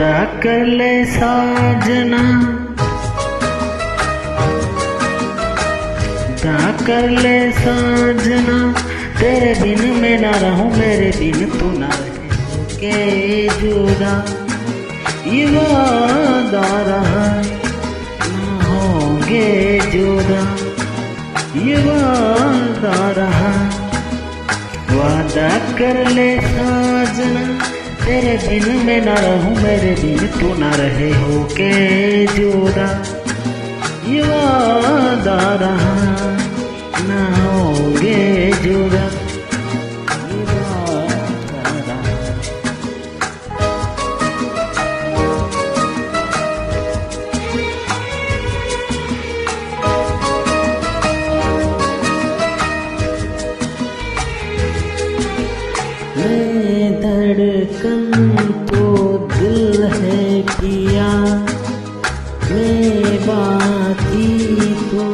वादा कर ले साजना, वादा कर ले साजना, तेरे बिन मैं ना रहूं, मेरे बिन तू ना रहे के जुदा। ये वादा रहा ना होंगे जुदा, ये वादा रहा। वादा कर ले साजना, तेरे बिन मैं ना रहूं, मेरे बिन तू ना रहे हो के जुदा। ये वादा रहा ना होंगे जुदा, ये वादा रहा। मैं धड़कन तो दिल है पिया, मैं बाती तो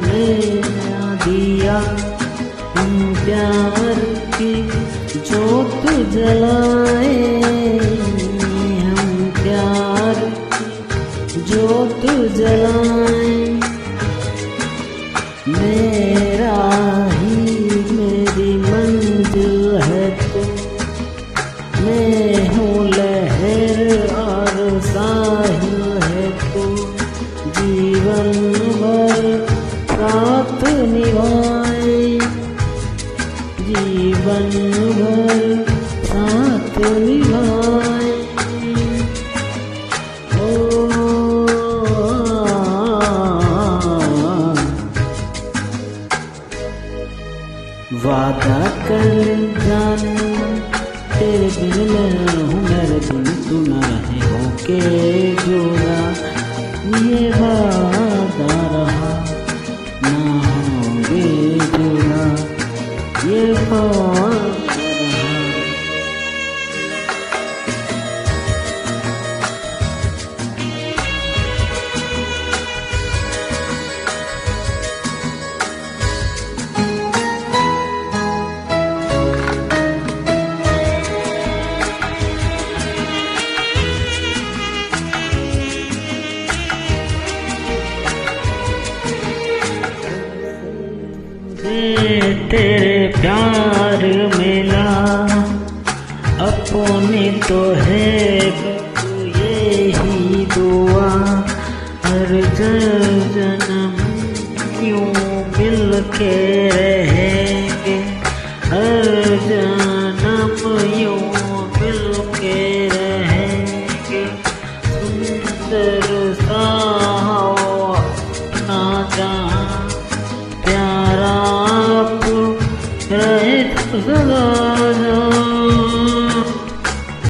मेरा दिया। हम प्यार की जोत जलाए, हम प्यार की जोत जलाए। मेरा ही मेरी मंजिल है तू, मैं हूँ लहर और साहिल है तू। जीवन भर साथ निभाए, जीवन भर साथ निभाए। ओ वादा कर जाने, तेरे बिन मैं रहूं, मेरे बिन तू न रहे हो के जुदा। ये वादा रहा ना होंगे जुदा, ये वादा रहा। तेरे प्यार मिला अपने तो है यही दुआ। हर जन्म यूं मिल के रहेंगे, हर जन्म यूं मिल के रहेंगे। सुंदर सा हो अपना जहां, प्यारा रहे सदा।